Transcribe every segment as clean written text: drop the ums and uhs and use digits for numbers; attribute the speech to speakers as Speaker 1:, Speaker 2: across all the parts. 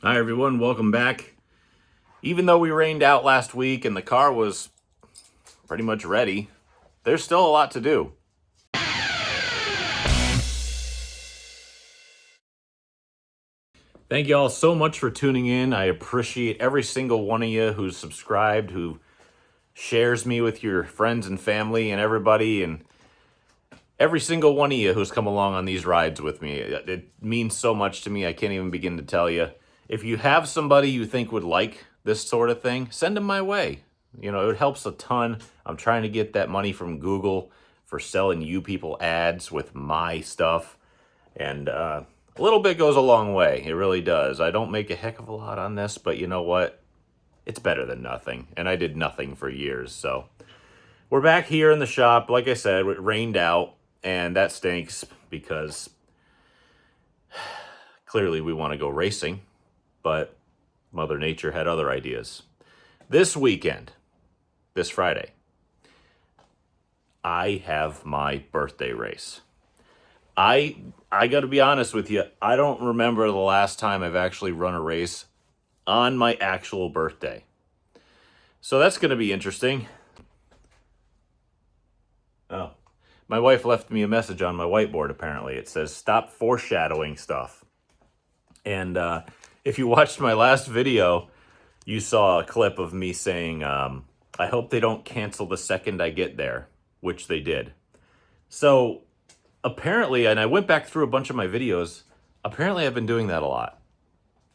Speaker 1: Hi everyone, welcome back. Even though we rained out last week and the car was pretty much ready, there's still a lot to do. Thank you all so much for tuning in. I appreciate every single one of you who's subscribed, who shares me with your friends and family and everybody, and every single one of you who's come along on these rides with me. It means so much to me, I can't even begin to tell you. If you have somebody you think would like this sort of thing, send them my way. You know, it helps a ton. I'm trying to get that money from Google for selling you people ads with my stuff. And a little bit goes a long way. It really does. I don't make a heck of a lot on this, but you know what? It's better than nothing. And I did nothing for years. So we're back here in the shop. Like I said, it rained out, and that stinks because clearly we want to go racing, but Mother Nature had other ideas. This weekend, this Friday, I have my birthday race. I got to be honest with you, I don't remember the last time I've actually run a race on my actual birthday. So that's going to be interesting. Oh, my wife left me a message on my whiteboard, apparently. It says, stop foreshadowing stuff. And if you watched my last video, you saw a clip of me saying, I hope they don't cancel the second I get there, which they did. So apparently, and I went back through a bunch of my videos, apparently I've been doing that a lot.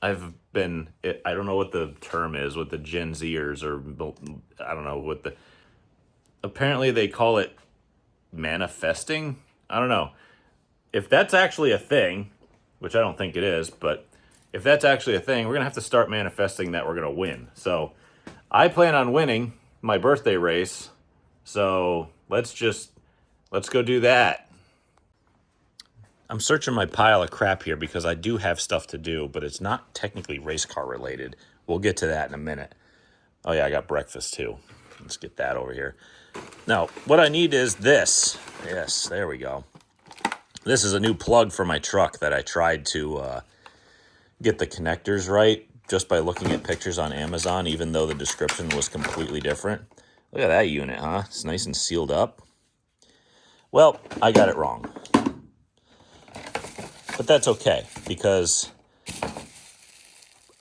Speaker 1: I don't know what the term is with the Gen Zers, or I don't know what apparently they call it manifesting. I don't know. If that's actually a thing, which I don't think it is, but if that's actually a thing, we're going to have to start manifesting that we're going to win. So I plan on winning my birthday race. So let's go do that. I'm searching my pile of crap here because I do have stuff to do, but it's not technically race car related. We'll get to that in a minute. Oh yeah, I got breakfast too. Let's get that over here. Now, what I need is this. Yes, there we go. This is a new plug for my truck that I tried to get the connectors right just by looking at pictures on Amazon, even though the description was completely different. Look at that unit, huh? It's nice and sealed up. Well, I got it wrong. But that's okay, because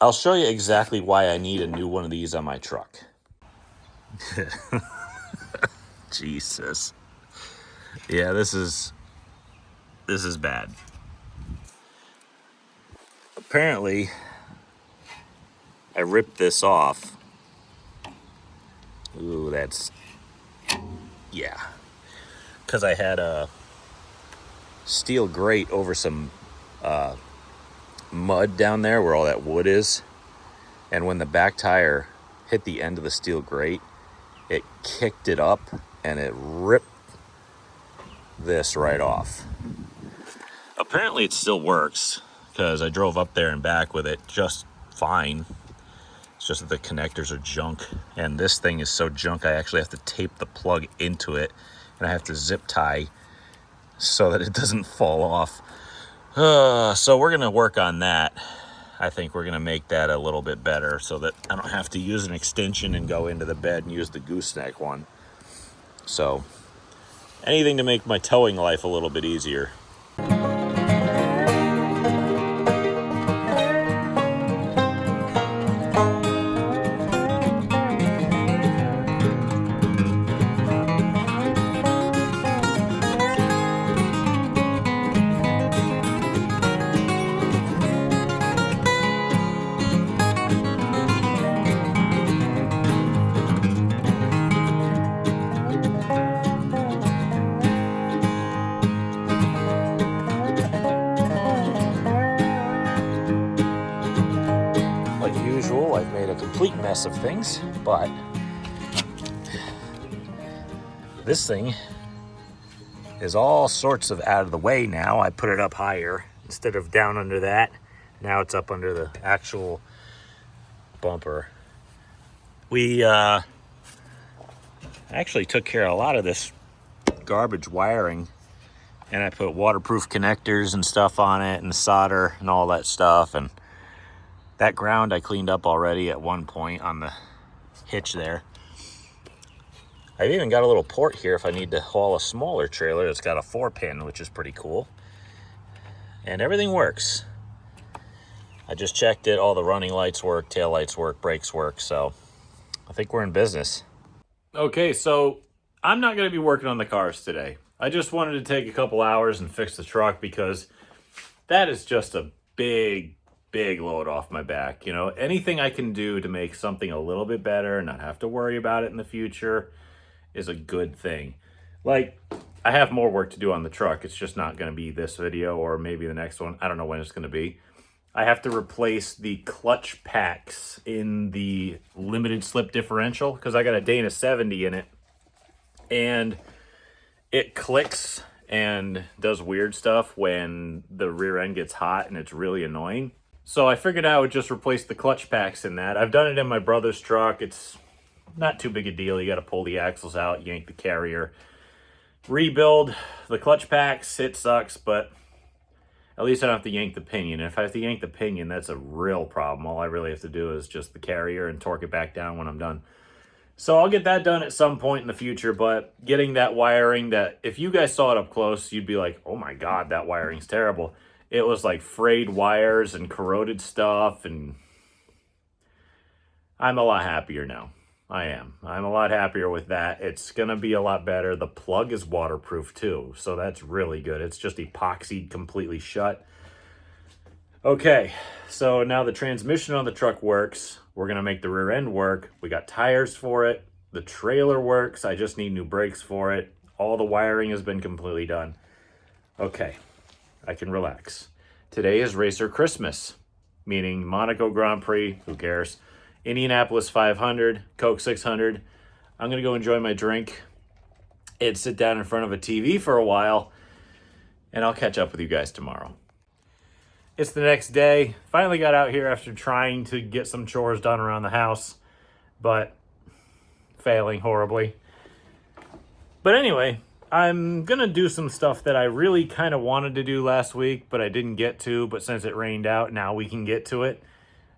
Speaker 1: I'll show you exactly why I need a new one of these on my truck. Jesus. Yeah, this is bad. Apparently, I ripped this off. Ooh, yeah. Because I had a steel grate over some mud down there where all that wood is. And when the back tire hit the end of the steel grate, it kicked it up and it ripped this right off. Apparently it still works because I drove up there and back with it just fine. It's just that the connectors are junk, and this thing is so junk I actually have to tape the plug into it, and I have to zip tie so that it doesn't fall off. So we're gonna work on that. I think we're gonna make that a little bit better so that I don't have to use an extension and go into the bed and use the gooseneck one. So anything to make my towing life a little bit easier. Like usual, I've made a complete mess of things, but this thing is all sorts of out of the way now. I put it up higher instead of down under that. Now it's up under the actual bumper. We actually took care of a lot of this garbage wiring, and I put waterproof connectors and stuff on it and solder and all that stuff, and That ground I cleaned up already at one point on the hitch there. I've even got a little port here if I need to haul a smaller trailer. It's got a 4-pin, which is pretty cool. And everything works. I just checked it. All the running lights work, tail lights work, brakes work. So I think we're in business. Okay, so I'm not going to be working on the cars today. I just wanted to take a couple hours and fix the truck because that is just a big load off my back. You know, anything I can do to make something a little bit better and not have to worry about it in the future is a good thing. Like, I have more work to do on the truck. It's just not going to be this video or maybe the next one. I don't know when it's going to be. I have to replace the clutch packs in the limited slip differential because I got a Dana 70 in it. And it clicks and does weird stuff when the rear end gets hot, and it's really annoying. So I figured I would just replace the clutch packs in that. I've done it in my brother's truck. It's not too big a deal. You got to pull the axles out, yank the carrier, rebuild the clutch packs. It sucks, but at least I don't have to yank the pinion. And if I have to yank the pinion, that's a real problem. All I really have to do is just the carrier and torque it back down when I'm done. So I'll get that done at some point in the future, but getting that wiring, that if you guys saw it up close, you'd be like, oh my God, that wiring's terrible. It was like frayed wires and corroded stuff, and I'm a lot happier now. I am. I'm a lot happier with that. It's going to be a lot better. The plug is waterproof too, so that's really good. It's just epoxied completely shut. Okay, so now the transmission on the truck works. We're going to make the rear end work. We got tires for it. The trailer works. I just need new brakes for it. All the wiring has been completely done. Okay, I can relax. Today is Racer Christmas, meaning Monaco Grand Prix, who cares? Indianapolis 500, Coke 600. I'm going to go enjoy my drink and sit down in front of a TV for a while, and I'll catch up with you guys tomorrow. It's the next day. Finally got out here after trying to get some chores done around the house, but failing horribly. But anyway, I'm going to do some stuff that I really kind of wanted to do last week, but I didn't get to. But since it rained out, now we can get to it.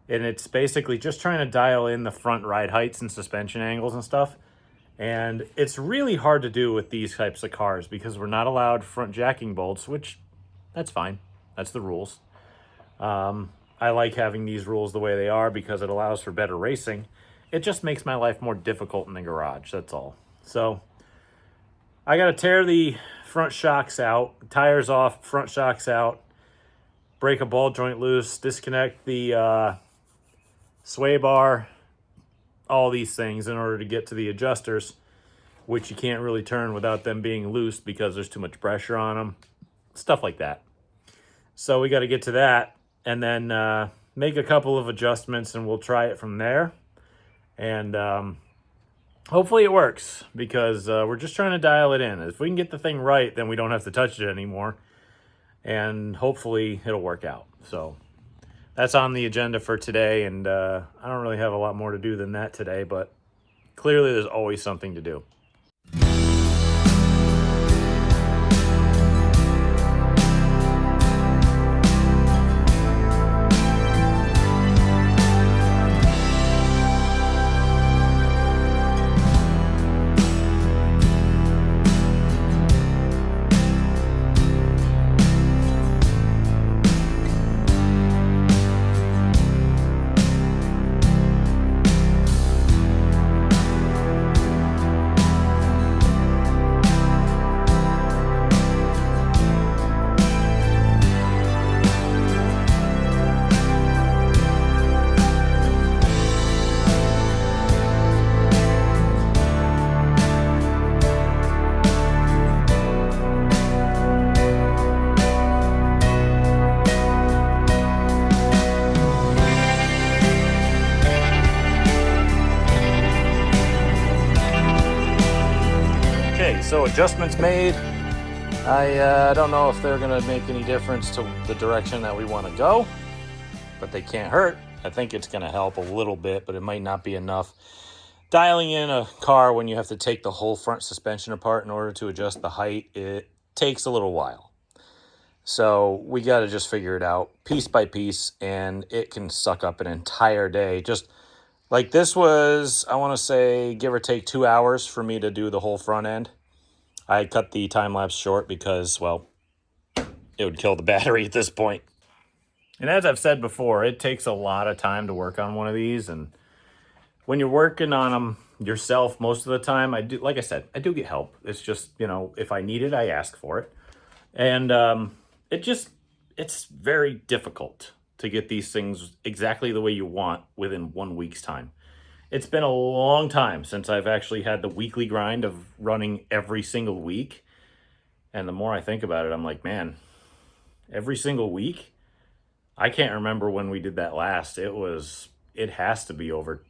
Speaker 1: And it's basically just trying to dial in the front ride heights and suspension angles and stuff. And it's really hard to do with these types of cars because we're not allowed front jacking bolts, which that's fine. That's the rules. I like having these rules the way they are because it allows for better racing. It just makes my life more difficult in the garage, that's all. So I got to tear the front shocks out, tires off, front shocks out, break a ball joint loose, disconnect the sway bar, all these things in order to get to the adjusters, which you can't really turn without them being loose because there's too much pressure on them, stuff like that. So we got to get to that and then make a couple of adjustments, and we'll try it from there. And hopefully it works because we're just trying to dial it in. If we can get the thing right, then we don't have to touch it anymore. And hopefully it'll work out. So that's on the agenda for today. And I don't really have a lot more to do than that today, but clearly there's always something to do. So adjustments made. I don't know if they're going to make any difference to the direction that we want to go, but they can't hurt. I think it's going to help a little bit, but it might not be enough. Dialing in a car when you have to take the whole front suspension apart in order to adjust the height, it takes a little while. So we got to just figure it out piece by piece, and it can suck up an entire day. Just like this was, I want to say, give or take 2 hours for me to do the whole front end. I cut the time lapse short because, well, it would kill the battery at this point. And as I've said before, it takes a lot of time to work on one of these. And when you're working on them yourself most of the time, like I said, I do get help. It's just, if I need it, I ask for it. And it's very difficult to get these things exactly the way you want within 1 week's time. It's been a long time since I've actually had the weekly grind of running every single week. And the more I think about it, I'm like, man, every single week? I can't remember when we did that last. It has to be over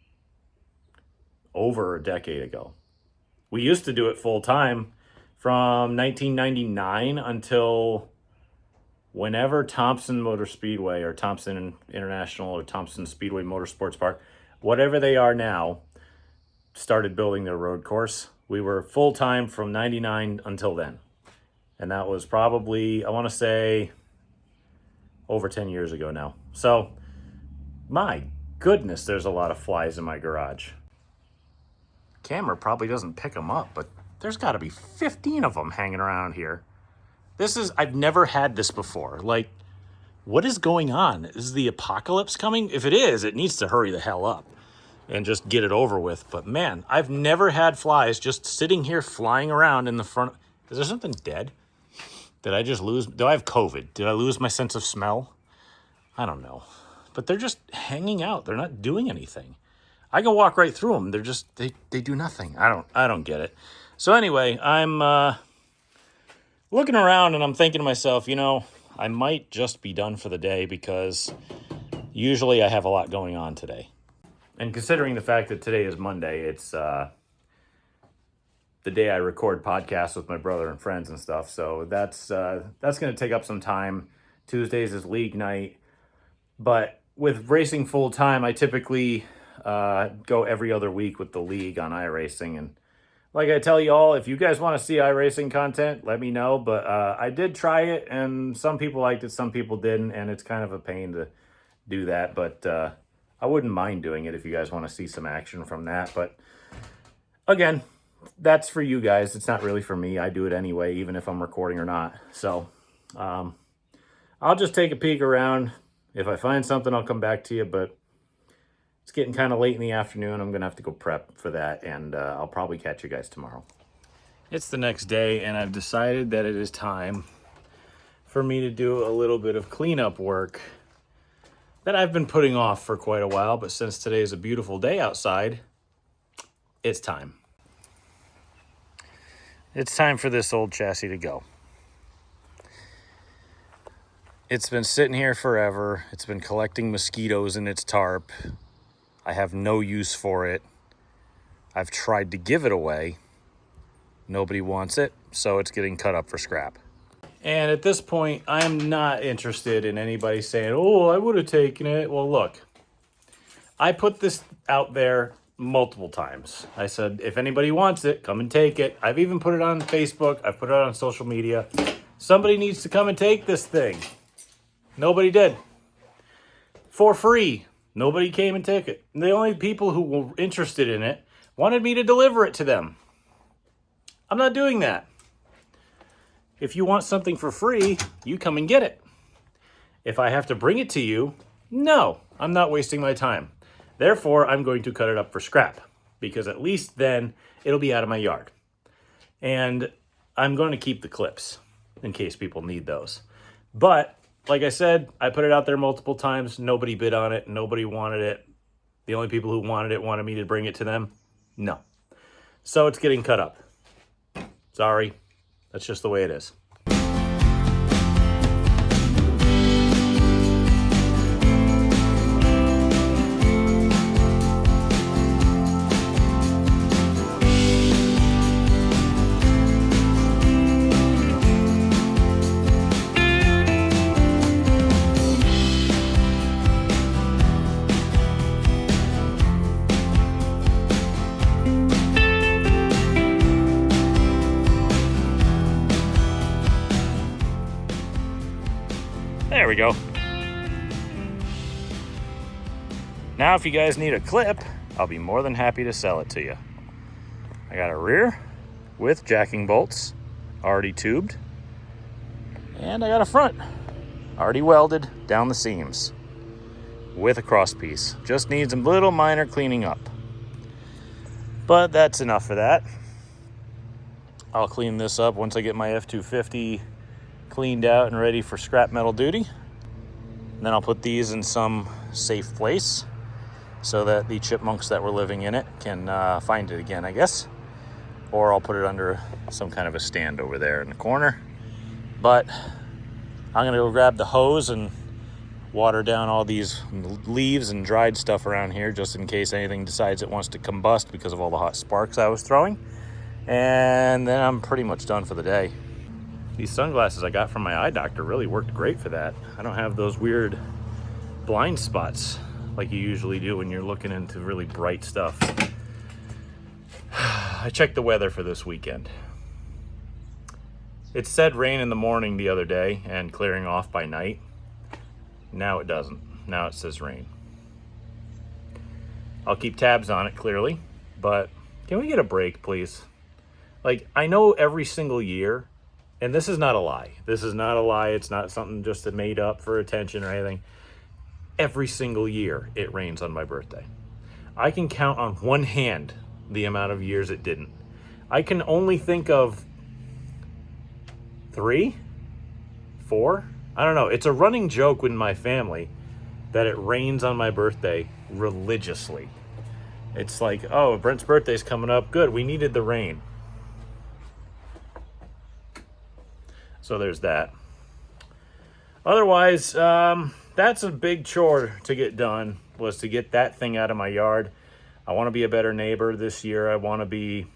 Speaker 1: a decade ago. We used to do it full time from 1999 until whenever Thompson Motor Speedway or Thompson International or Thompson Speedway Motorsports Park, whatever they are now, started building their road course. We were full time from 99 until then. And that was probably, I want to say, over 10 years ago now. So, my goodness, there's a lot of flies in my garage. Camera probably doesn't pick them up, but there's got to be 15 of them hanging around here. I've never had this before. Like, what is going on? Is the apocalypse coming? If it is, it needs to hurry the hell up and just get it over with. But man, I've never had flies just sitting here flying around in the front. Is there something dead? Did I just lose? Do I have COVID? Did I lose my sense of smell? I don't know. But they're just hanging out. They're not doing anything. I can walk right through them. They're just, they do nothing. I don't get it. So anyway, I'm looking around and I'm thinking to myself, I might just be done for the day because usually I have a lot going on today. And considering the fact that today is Monday, it's the day I record podcasts with my brother and friends and stuff. So that's going to take up some time. Tuesdays is league night. But with racing full time, I typically go every other week with the league on iracing. And like I tell you all, if you guys want to see iracing content, let me know. But I did try it, and some people liked it, some people didn't. And it's kind of a pain to do that. But I wouldn't mind doing it if you guys want to see some action from that. But again, that's for you guys. It's not really for me. I do it anyway, even if I'm recording or not. So I'll just take a peek around. If I find something, I'll come back to you. But it's getting kind of late in the afternoon. I'm going to have to go prep for that. And I'll probably catch you guys tomorrow. It's the next day, and I've decided that it is time for me to do a little bit of cleanup work that I've been putting off for quite a while. But since today is a beautiful day outside, it's time. It's time for this old chassis to go. It's been sitting here forever. It's been collecting mosquitoes in its tarp. I have no use for it. I've tried to give it away. Nobody wants it, so it's getting cut up for scrap. And at this point, I'm not interested in anybody saying, oh, I would have taken it. Well, look, I put this out there multiple times. I said, if anybody wants it, come and take it. I've even put it on Facebook. I've put it on social media. Somebody needs to come and take this thing. Nobody did. For free. Nobody came and took it. And the only people who were interested in it wanted me to deliver it to them. I'm not doing that. If you want something for free, you come and get it. If I have to bring it to you, no, I'm not wasting my time. Therefore, I'm going to cut it up for scrap, because at least then it'll be out of my yard. And I'm going to keep the clips in case people need those. But like I said, I put it out there multiple times. Nobody bid on it. Nobody wanted it. The only people who wanted it wanted me to bring it to them. No. So it's getting cut up. Sorry. That's just the way it is. There we go. Now, if you guys need a clip, I'll be more than happy to sell it to you. I got a rear with jacking bolts, already tubed. And I got a front, already welded down the seams with a cross piece. Just needs a little minor cleaning up. But that's enough for that. I'll clean this up once I get my F-250 cleaned out and ready for scrap metal duty. And then I'll put these in some safe place so that the chipmunks that were living in it can find it again, I guess. Or I'll put it under some kind of a stand over there in the corner. But I'm gonna go grab the hose and water down all these leaves and dried stuff around here just in case anything decides it wants to combust because of all the hot sparks I was throwing. And then I'm pretty much done for the day. These sunglasses I got from my eye doctor really worked great for that. I don't have those weird blind spots like you usually do when you're looking into really bright stuff. I checked the weather for this weekend. It said rain in the morning the other day and clearing off by night. Now it doesn't. Now it says rain. I'll keep tabs on it clearly, but can we get a break, please? Like, I know every single year, and this is not a lie. This is not a lie. It's not something just made up for attention or anything. Every single year it rains on my birthday. I can count on one hand the amount of years it didn't. I can only think of 3, 4. I don't know. It's a running joke in my family that it rains on my birthday religiously. It's like, oh, Brent's birthday's coming up. Good, we needed the rain. So there's that. Otherwise, that's a big chore to get done, was to get that thing out of my yard. I want to be a better neighbor this year. I want to be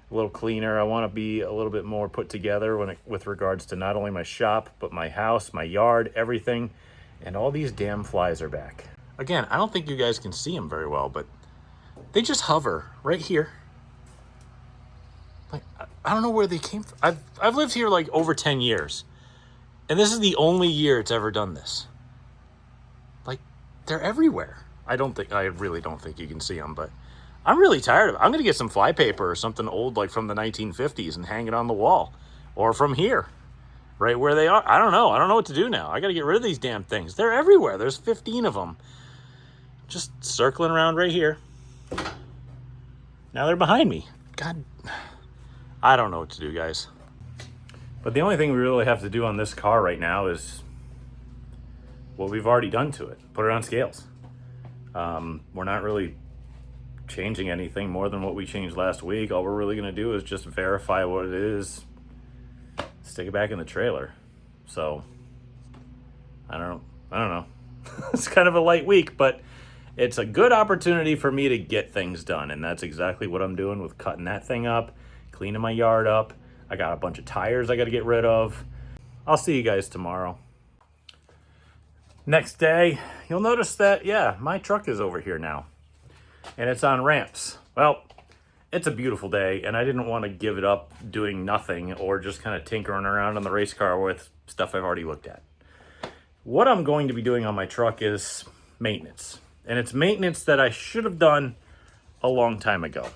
Speaker 1: a little cleaner. I want to be a little bit more put together with regards to not only my shop, but my house, my yard, everything. And all these damn flies are back. Again, I don't think you guys can see them very well, but they just hover right here. Like, I don't know where they came from. I've lived here like over 10 years. And this is the only year it's ever done this. Like, they're everywhere. I really don't think you can see them, but I'm really tired of it. I'm going to get some fly paper or something old like from the 1950s and hang it on the wall. Or from here, right where they are. I don't know. I don't know what to do now. I got to get rid of these damn things. They're everywhere. There's 15 of them. Just circling around right here. Now they're behind me. God, I don't know what to do, guys. But the only thing we really have to do on this car right now is what we've already done to it. Put it on scales. We're not really changing anything more than what we changed last week. All we're really going to do is just verify what it is, stick it back in the trailer. So I don't know. It's kind of a light week, but it's a good opportunity for me to get things done. And that's exactly what I'm doing with cutting that thing up, cleaning my yard up. I got a bunch of tires I got to get rid of. I'll see you guys tomorrow. Next day, you'll notice that, yeah, my truck is over here now. And it's on ramps. Well, it's a beautiful day, and I didn't want to give it up doing nothing or just kind of tinkering around on the race car with stuff I've already looked at. What I'm going to be doing on my truck is maintenance. And it's maintenance that I should have done a long time ago.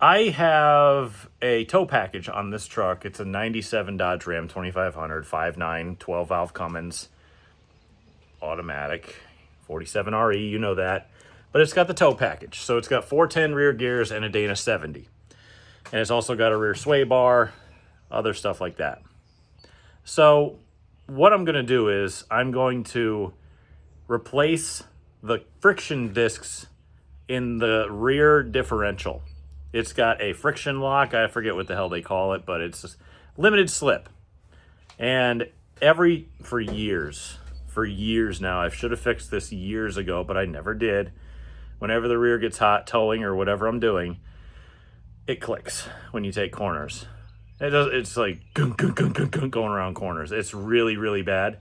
Speaker 1: I have a tow package on this truck. It's a 97 Dodge Ram 2500, 5.9, 12-valve Cummins, automatic, 47 RE, you know that. But it's got the tow package. So it's got 410 rear gears and a Dana 70. And it's also got a rear sway bar, other stuff like that. So what I'm going to do is I'm going to replace the friction discs in the rear differential. It's got a friction lock. I forget what the hell they call it, but it's limited slip. And for years now, I should have fixed this years ago, but I never did. Whenever the rear gets hot, towing or whatever I'm doing, it clicks when you take corners. It's like gung, gung, gung, gung, gung, going around corners. It's really, really bad.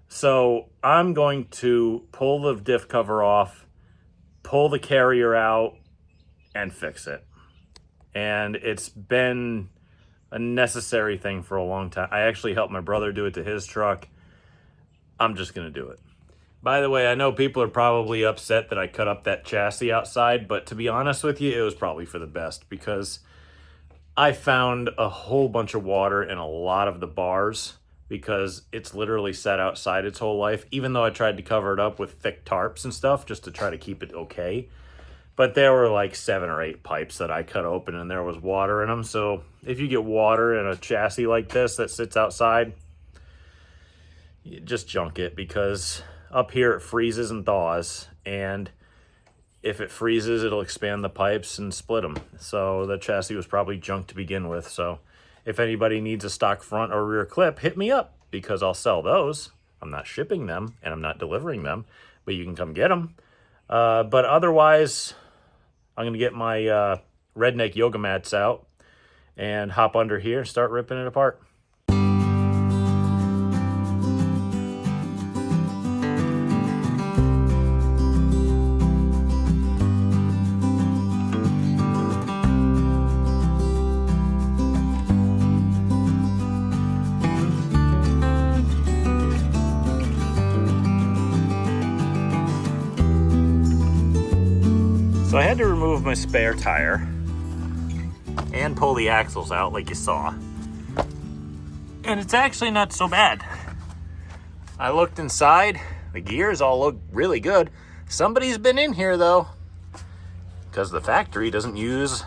Speaker 1: So I'm going to pull the diff cover off, pull the carrier out, and fix it. And it's been a necessary thing for a long time. I actually helped my brother do it to his truck. I'm just going to do it. By the way, I know people are probably upset that I cut up that chassis outside, but to be honest with you, it was probably for the best because I found a whole bunch of water in a lot of the bars because it's literally sat outside its whole life, even though I tried to cover it up with thick tarps and stuff just to try to keep it okay. But there were like 7 or 8 pipes that I cut open and there was water in them. So if you get water in a chassis like this that sits outside, you just junk it, because up here it freezes and thaws, and if it freezes, it'll expand the pipes and split them. So the chassis was probably junk to begin with. So if anybody needs a stock front or rear clip, hit me up, because I'll sell those. I'm not shipping them and I'm not delivering them, but you can come get them. But otherwise, I'm going to get my redneck yoga mats out and hop under here and start ripping it apart. So I had to remove my spare tire and pull the axles out like you saw. And it's actually not so bad. I looked inside, the gears all look really good. Somebody's been in here though, because the factory doesn't use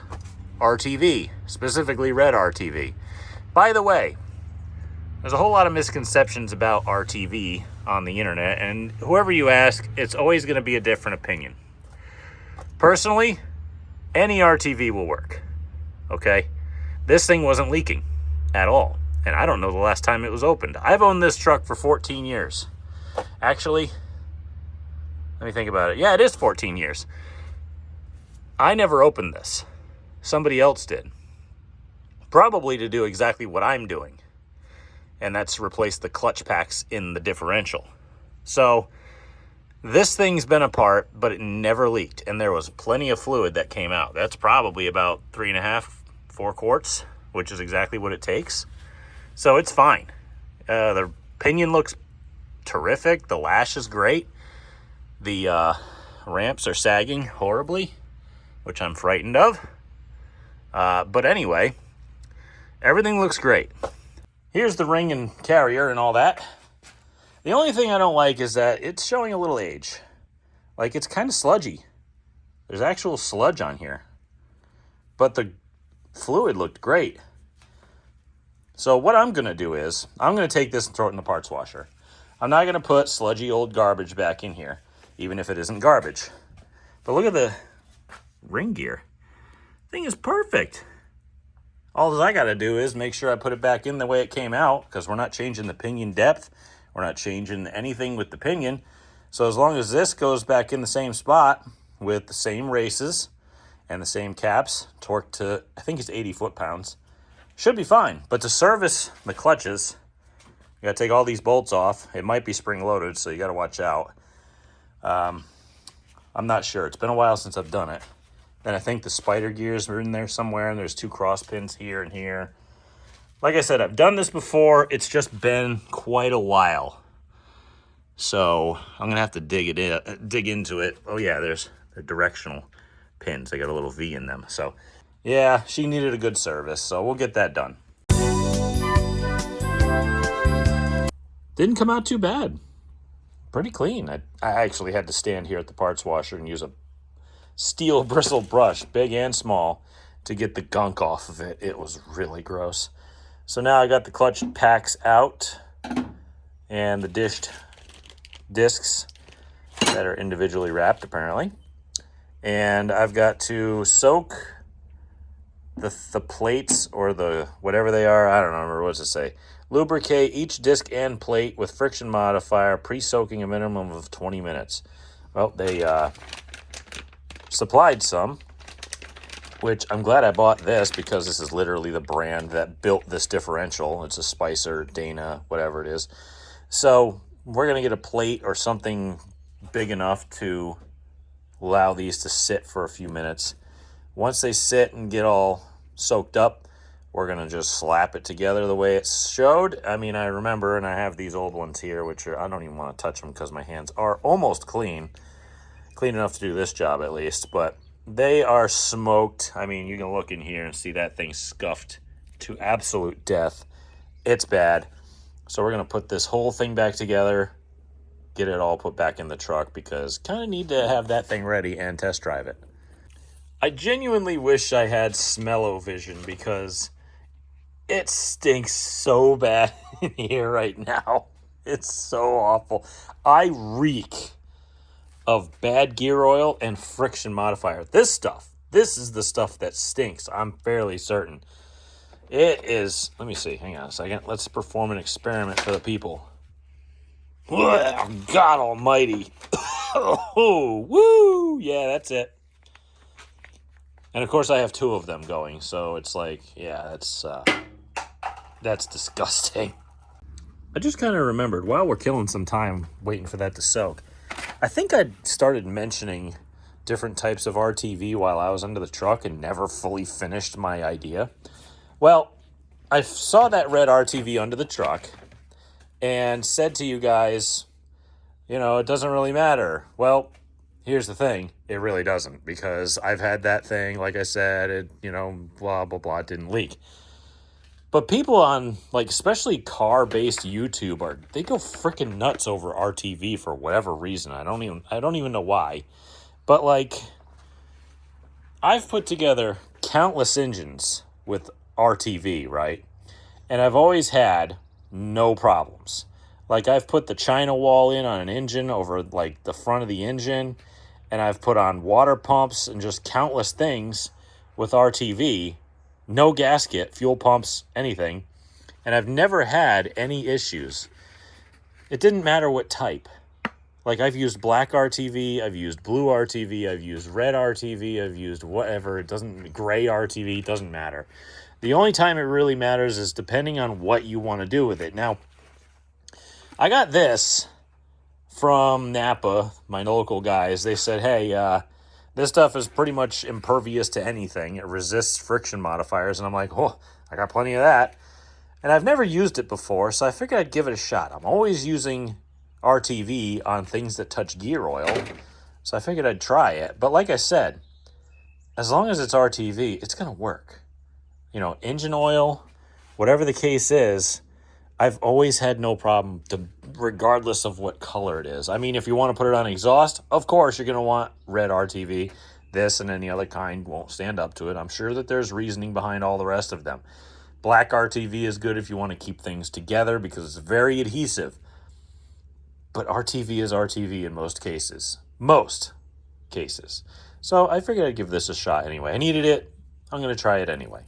Speaker 1: RTV, specifically red RTV. By the way, there's a whole lot of misconceptions about RTV on the internet, and whoever you ask, it's always going to be a different opinion. Personally, any RTV will work, okay? This thing wasn't leaking at all, and I don't know the last time it was opened. I've owned this truck for 14 years. Actually, let me think about it. Yeah, it is 14 years. I never opened this. Somebody else did. Probably to do exactly what I'm doing, and that's replace the clutch packs in the differential. So this thing's been apart, but it never leaked, and there was plenty of fluid that came out. That's probably about 3.5, 4 quarts, which is exactly what it takes. So it's fine. The pinion looks terrific. The lash is great. The ramps are sagging horribly, which I'm frightened of. But anyway, everything looks great. Here's the ring and carrier and all that. The only thing I don't like is that it's showing a little age. Like, it's kind of sludgy. There's actual sludge on here. But the fluid looked great. So what I'm going to do is, I'm going to take this and throw it in the parts washer. I'm not going to put sludgy old garbage back in here, even if it isn't garbage. But look at the ring gear. Thing is perfect. All I got to do is make sure I put it back in the way it came out, because we're not changing the pinion depth. We're not changing anything with the pinion. So as long as this goes back in the same spot with the same races and the same caps, torqued to, I think it's 80 foot-pounds, should be fine. But to service the clutches, you got to take all these bolts off. It might be spring-loaded, so you got to watch out. I'm not sure. It's been a while since I've done it. Then I think the spider gears are in there somewhere, and there's 2 cross pins here and here. Like I said, I've done this before. It's just been quite a while. So I'm going to have to dig into it. Oh, yeah, they're directional pins. They got a little V in them. So, yeah, she needed a good service. So we'll get that done. Didn't come out too bad. Pretty clean. I actually had to stand here at the parts washer and use a steel bristle brush, big and small, to get the gunk off of it. It was really gross. So now I got the clutch packs out and the discs that are individually wrapped, apparently. And I've got to soak the plates, or the whatever they are. I don't remember what to say. Lubricate each disc and plate with friction modifier, pre-soaking a minimum of 20 minutes. Well, they supplied some, which I'm glad I bought this, because this is literally the brand that built this differential. It's a Spicer, Dana, whatever it is. So we're going to get a plate or something big enough to allow these to sit for a few minutes. Once they sit and get all soaked up, We're going to just slap it together the way it showed. I mean, I remember, and I have these old ones here, which are, I don't even want to touch them because my hands are almost clean. Clean enough to do this job at least, but they are smoked. I mean, you can look in here and see that thing scuffed to absolute death. It's bad. So we're going to put this whole thing back together, get it all put back in the truck because kind of need to have that thing ready and test drive it. I genuinely wish I had smell-o-vision because it stinks so bad in here right now. It's so awful. I reek of bad gear oil and friction modifier. This is the stuff that stinks, I'm fairly certain. It is, let me see, hang on a second. Let's perform an experiment for the people. God almighty. Oh, woo, yeah, that's it. And of course I have two of them going, so it's like, yeah, that's disgusting. I just kind of remembered, while we're killing some time waiting for that to soak, I think I started mentioning different types of RTV while I was under the truck and never fully finished my idea. Well, I saw that red RTV under the truck and said to you guys, you know, it doesn't really matter. Well, here's the thing. It really doesn't, because I've had that thing, like I said, it, you know, blah, blah, blah, it didn't leak. But people on, like, especially car-based YouTube, they go freaking nuts over RTV for whatever reason. I don't even know why. But, like, I've put together countless engines with RTV, right? And I've always had no problems. Like, I've put the China wall in on an engine over, like, the front of the engine, and I've put on water pumps and just countless things with RTV. No gasket, fuel pumps, anything. And I've never had any issues. It didn't matter what type. Like, I've used black RTV, I've used blue RTV, I've used red RTV, I've used whatever. Gray RTV, doesn't matter. The only time it really matters is depending on what you want to do with it. Now, I got this from Napa, my local guys. They said, hey, this stuff is pretty much impervious to anything. It resists friction modifiers. And I'm like, oh, I got plenty of that. And I've never used it before, so I figured I'd give it a shot. I'm always using RTV on things that touch gear oil, so I figured I'd try it. But like I said, as long as it's RTV, it's going to work. You know, engine oil, whatever the case is, I've always had no problem, regardless of what color it is. I mean, if you want to put it on exhaust, of course you're going to want red RTV. This and any other kind won't stand up to it. I'm sure that there's reasoning behind all the rest of them. Black RTV is good if you want to keep things together because it's very adhesive. But RTV is RTV in most cases. Most cases. So I figured I'd give this a shot anyway. I needed it. I'm going to try it anyway.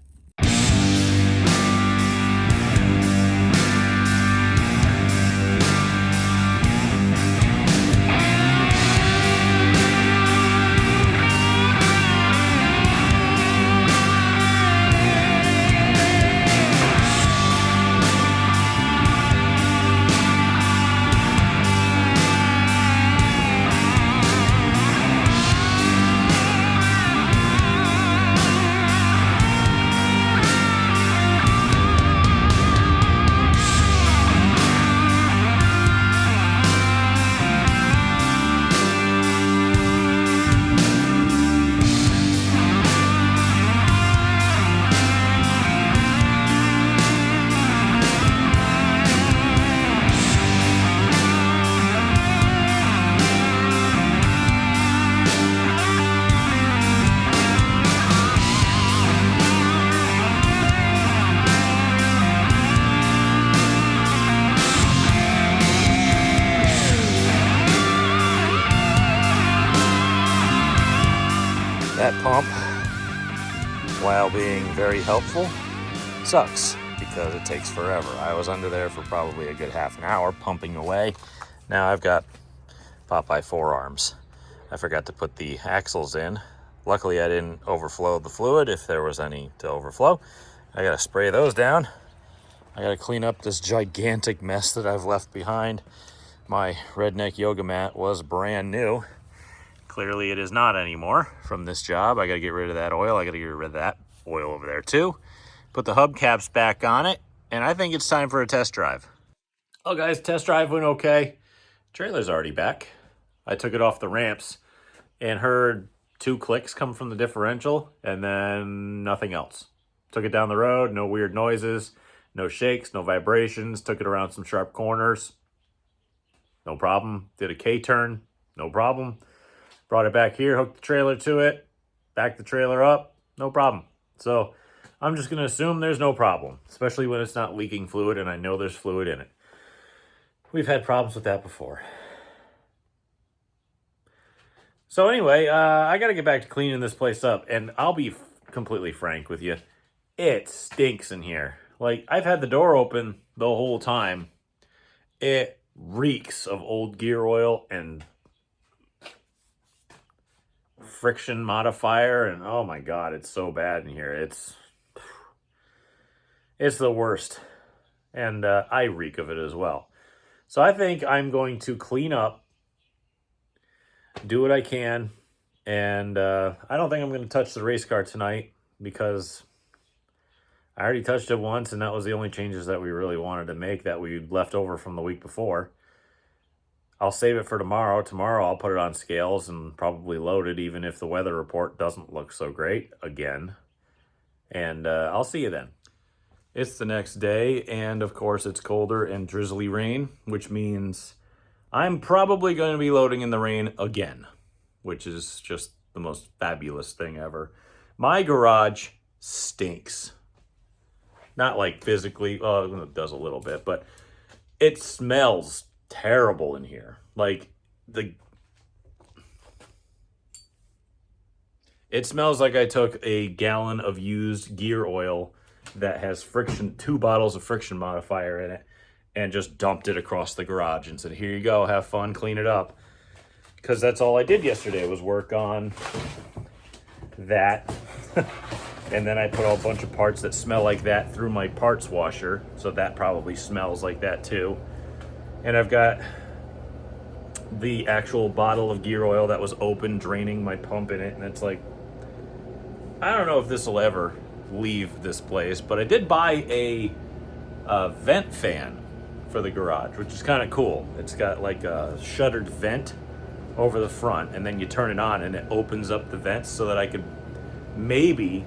Speaker 1: That pump, while being very helpful, sucks because it takes forever. I was under there for probably a good half an hour pumping away. Now I've got Popeye forearms. I forgot to put the axles in. Luckily I didn't overflow the fluid if there was any to overflow. I gotta spray those down. I gotta clean up this gigantic mess that I've left behind. My redneck yoga mat was brand new. Clearly it is not anymore from this job. I got to get rid of that oil. I got to get rid of that oil over there too. Put the hubcaps back on it, and I think it's time for a test drive. Oh, guys, test drive went okay. Trailer's already back. I took it off the ramps and heard 2 clicks come from the differential, and then nothing else. Took it down the road, no weird noises, no shakes, no vibrations. Took it around some sharp corners. No problem. Did a K-turn. No problem. Brought it back here, hooked the trailer to it, backed the trailer up. No problem. So I'm just going to assume there's no problem, especially when it's not leaking fluid and I know there's fluid in it. We've had problems with that before. So anyway, I got to get back to cleaning this place up, and I'll be completely frank with you. It stinks in here. Like, I've had the door open the whole time. It reeks of old gear oil and friction modifier, and oh my God, it's so bad in here. It's the worst, and I reek of it as well. So I think I'm going to clean up, do what I can, and I don't think I'm going to touch the race car tonight because I already touched it once, and that was the only changes that we really wanted to make that we left over from the week before. I'll save it for tomorrow. Tomorrow I'll put it on scales and probably load it, even if the weather report doesn't look so great again. And I'll see you then. It's the next day, and of course it's colder and drizzly rain, which means I'm probably going to be loading in the rain again, which is just the most fabulous thing ever. My garage stinks. Not like physically, well, it does a little bit, but it smells terrible in here. Like, it smells like I took a gallon of used gear oil that has friction, 2 bottles of friction modifier in it, and just dumped it across the garage and said, here you go, have fun, clean it up. Because that's all I did yesterday was work on that. And then I put a bunch of parts that smell like that through my parts washer, so that probably smells like that too. And I've got the actual bottle of gear oil that was open, draining my pump in it, and it's like, I don't know if this will ever leave this place, but I did buy a vent fan for the garage, which is kind of cool. It's got like a shuttered vent over the front, and then you turn it on and it opens up the vents so that I could maybe,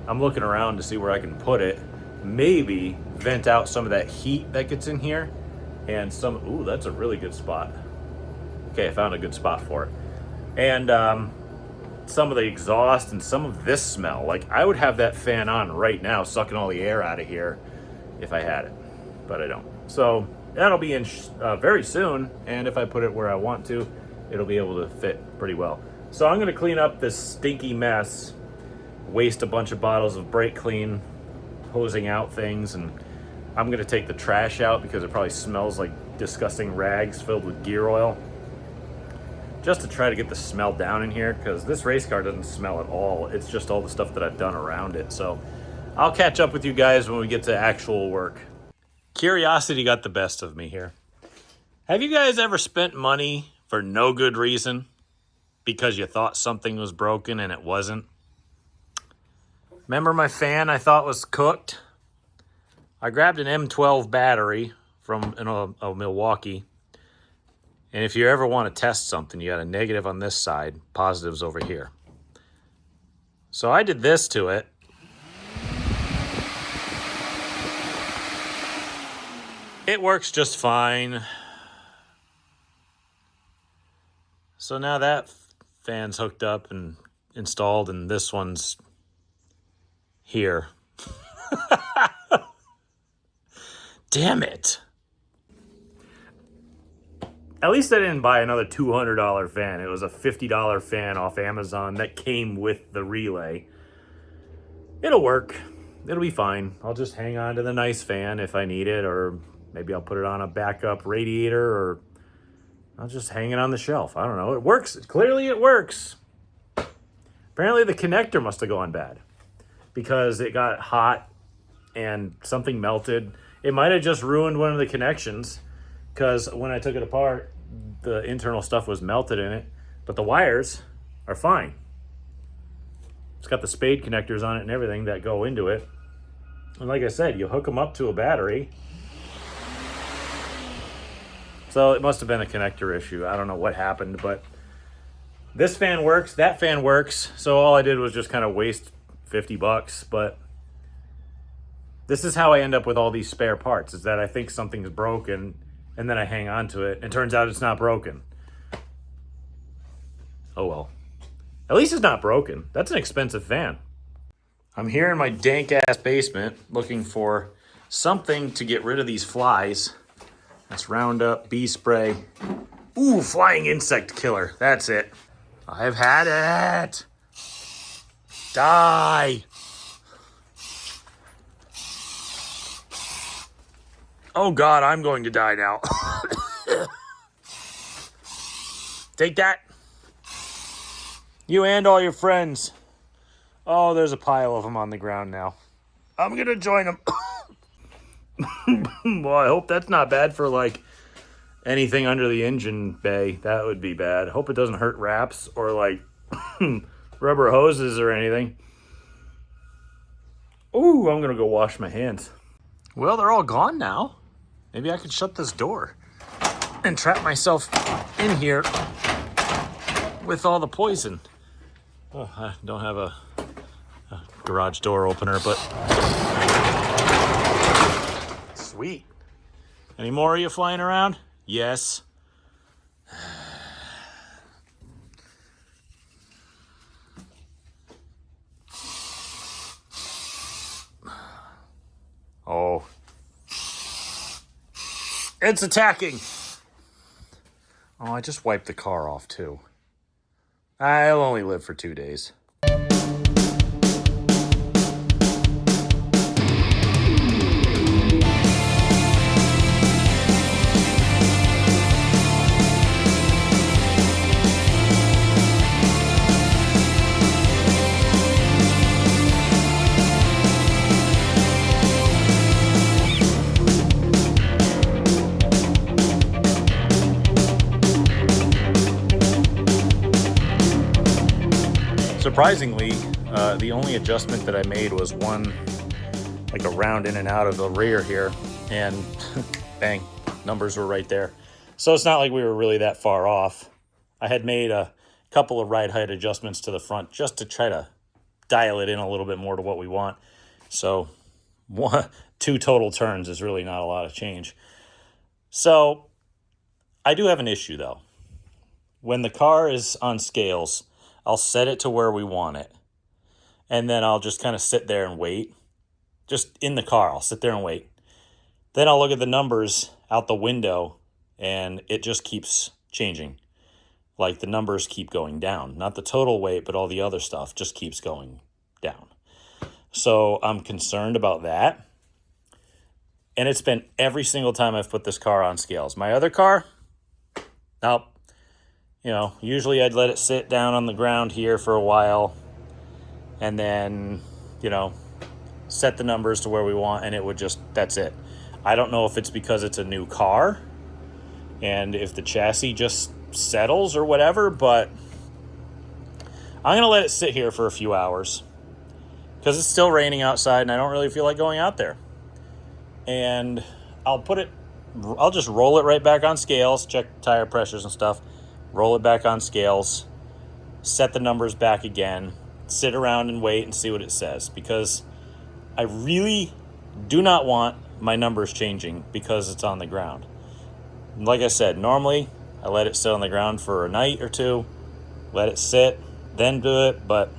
Speaker 1: I'm looking around to see where I can put it, maybe vent out some of that heat that gets in here, and some, ooh, that's a really good spot. Okay, I found a good spot for it. And some of the exhaust and some of this smell. Like, I would have that fan on right now, sucking all the air out of here if I had it, but I don't. So that'll be in very soon, and if I put it where I want to, it'll be able to fit pretty well. So I'm gonna clean up this stinky mess, waste a bunch of bottles of brake clean, hosing out things, and I'm gonna take the trash out because it probably smells like disgusting rags filled with gear oil, just to try to get the smell down in here, because this race car doesn't smell at all. It's just all the stuff that I've done around it. So I'll catch up with you guys when we get to actual work. Curiosity got the best of me here. Have you guys ever spent money for no good reason because you thought something was broken and it wasn't? Remember my fan I thought was cooked? I grabbed an M12 battery from a Milwaukee. And if you ever want to test something, you got a negative on this side, positives over here. So I did this to it. It works just fine. So now that fan's hooked up and installed, and this one's here. Damn it. At least I didn't buy another $200 fan. It was a $50 fan off Amazon that came with the relay. It'll work. It'll be fine. I'll just hang on to the nice fan if I need it, or maybe I'll put it on a backup radiator, or I'll just hang it on the shelf. I don't know. It works. Clearly it works. Apparently the connector must have gone bad because it got hot and something melted. It might have just ruined one of the connections, because when I took it apart, the internal stuff was melted in it, but the wires are fine. It's got the spade connectors on it and everything that go into it. And like I said, you hook them up to a battery. So it must have been a connector issue. I don't know what happened, but this fan works, that fan works. So all I did was just kind of waste $50, but this is how I end up with all these spare parts, is that I think something's broken and then I hang on to it and turns out it's not broken. Oh well. At least it's not broken. That's an expensive fan. I'm here in my dank ass basement looking for something to get rid of these flies. That's Roundup, bee spray. Ooh, flying insect killer. That's it. I've had it. Die. Oh God, I'm going to die now. Take that. You and all your friends. Oh, there's a pile of them on the ground now. I'm going to join them. Well, I hope that's not bad for like anything under the engine bay. That would be bad. Hope it doesn't hurt wraps or like rubber hoses or anything. Ooh, I'm going to go wash my hands. Well, they're all gone now. Maybe I could shut this door and trap myself in here with all the poison. Oh, I don't have a garage door opener, but sweet. Any more of you flying around? Yes. Oh. It's attacking. Oh, I just wiped the car off too. I'll only live for 2 days. Surprisingly, the only adjustment that I made was one, like a round in and out of the rear here, and bang, numbers were right there. So it's not like we were really that far off. I had made a couple of ride height adjustments to the front just to try to dial it in a little bit more to what we want. So 2 total turns is really not a lot of change. So I do have an issue though. When the car is on scales, I'll set it to where we want it. And then I'll just kind of sit there and wait. Just in the car, I'll sit there and wait. Then I'll look at the numbers out the window and it just keeps changing. Like the numbers keep going down. Not the total weight, but all the other stuff just keeps going down. So I'm concerned about that. And it's been every single time I've put this car on scales. My other car, nope. You know, usually I'd let it sit down on the ground here for a while and then, you know, set the numbers to where we want and it would just, that's it. I don't know if it's because it's a new car and if the chassis just settles or whatever, but I'm going to let it sit here for a few hours because it's still raining outside and I don't really feel like going out there. And I'll just roll it right back on scales, check tire pressures and stuff. Roll it back on scales, set the numbers back again, sit around and wait and see what it says because I really do not want my numbers changing because it's on the ground. Like I said, normally I let it sit on the ground for a night or two, let it sit, then do it, but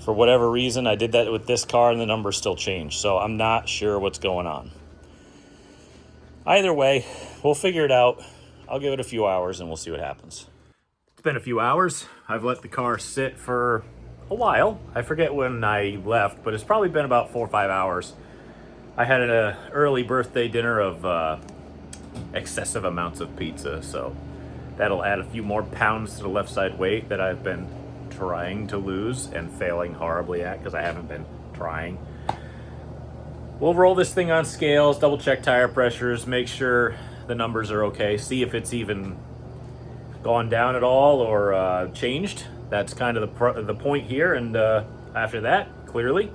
Speaker 1: for whatever reason, I did that with this car and the numbers still changed, so I'm not sure what's going on. Either way, we'll figure it out. I'll give it a few hours and we'll see what happens. It's been a few hours. I've let the car sit for a while. I forget when I left, but it's probably been about 4 or 5 hours. I had an early birthday dinner of excessive amounts of pizza, so that'll add a few more pounds to the left side weight that I've been trying to lose and failing horribly at because I haven't been trying. We'll roll this thing on scales, double check tire pressures, make sure the numbers are okay, see if it's even gone down at all or changed. That's kind of the point here, and after that, clearly,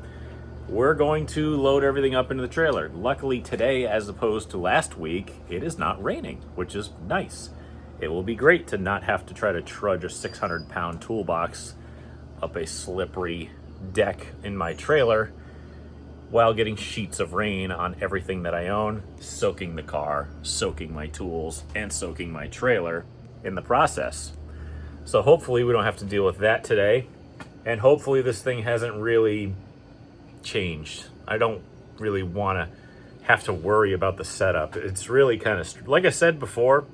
Speaker 1: we're going to load everything up into the trailer. Luckily today, as opposed to last week, it is not raining, which is nice. It will be great to not have to try to trudge a 600-pound toolbox up a slippery deck in my trailer while getting sheets of rain on everything that I own, soaking the car, soaking my tools, and soaking my trailer in the process. So hopefully we don't have to deal with that today, and hopefully this thing hasn't really changed. I don't really want to have to worry about the setup. It's really kind of, like I said before,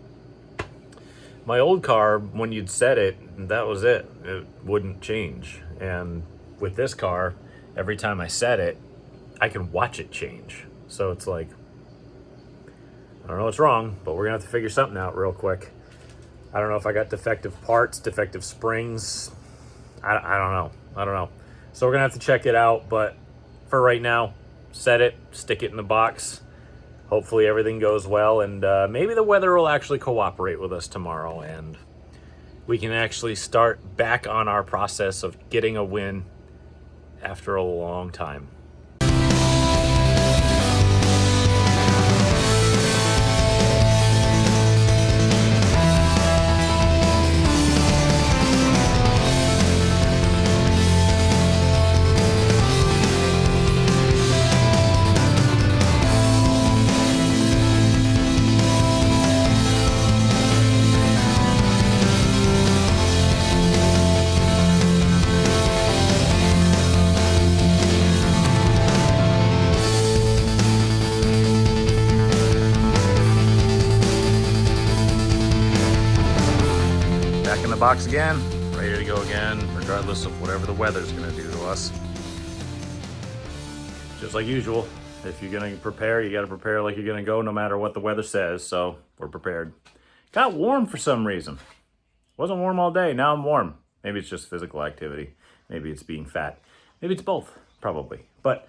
Speaker 1: my old car, when you'd set it, that was it. It wouldn't change. And with this car, every time I set it, I can watch it change. So it's like, I don't know what's wrong, but we're gonna have to figure something out real quick. I don't know if I got defective parts, defective springs. I don't know. So we're gonna have to check it out, but for right now, set it, stick it in the box. Hopefully everything goes well, and maybe the weather will actually cooperate with us tomorrow, and we can actually start back on our process of getting a win after a long time. In the box again, ready to go again, regardless of whatever the weather's gonna do to us. Just like usual, if you're gonna prepare, you gotta prepare like you're gonna go no matter what the weather says, so we're prepared. Got warm for some reason. Wasn't warm all day, now I'm warm. Maybe it's just physical activity. Maybe it's being fat. Maybe it's both, probably. But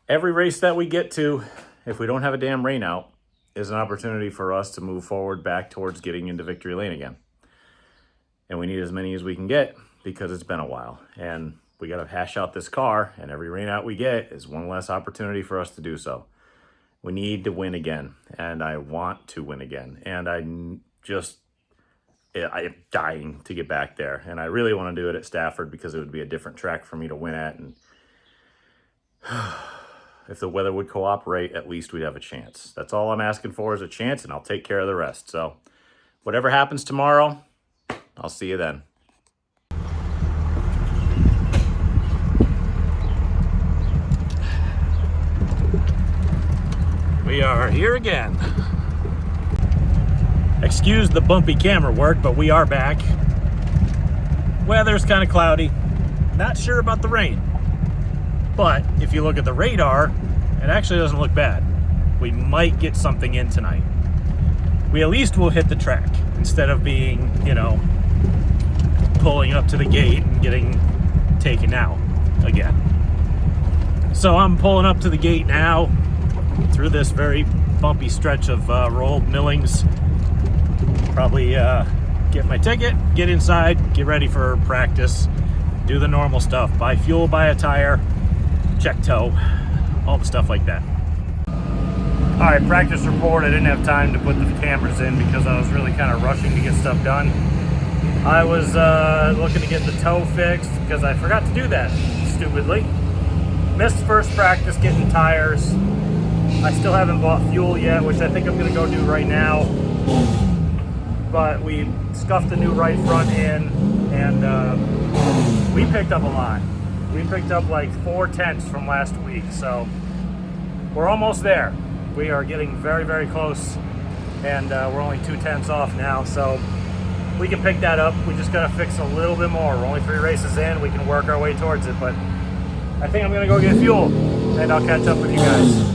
Speaker 1: every race that we get to, if we don't have a damn rain out, is an opportunity for us to move forward back towards getting into victory lane again. And we need as many as we can get because it's been a while. And we got to hash out this car, and every rain out we get is one less opportunity for us to do so. We need to win again, and I want to win again. And I am dying to get back there. And I really want to do it at Stafford because it would be a different track for me to win at. And if the weather would cooperate, at least we'd have a chance. That's all I'm asking for is a chance, and I'll take care of the rest. So whatever happens tomorrow, I'll see you then. We are here again. Excuse the bumpy camera work, but we are back. Weather's kind of cloudy. Not sure about the rain. But if you look at the radar, it actually doesn't look bad. We might get something in tonight. We at least will hit the track instead of being, pulling up to the gate and getting taken out again. So I'm pulling up to the gate now through this very bumpy stretch of rolled millings. Probably get my ticket, get inside, get ready for practice, do the normal stuff, buy fuel, buy a tire, check tow, all the stuff like that. All right, practice report. I didn't have time to put the cameras in because I was really kind of rushing to get stuff done. I was looking to get the tow fixed because I forgot to do that, stupidly. Missed first practice getting tires. I still haven't bought fuel yet, which I think I'm gonna go do right now. But we scuffed the new right front in, and we picked up a lot. We picked up like 4/10 from last week, so we're almost there. We are getting very, very close, and we're only 2/10 off now, so we can pick that up. We just gotta fix a little bit more. We're only 3 races in. We can work our way towards it, but I think I'm gonna go get fuel, and I'll catch up with you guys.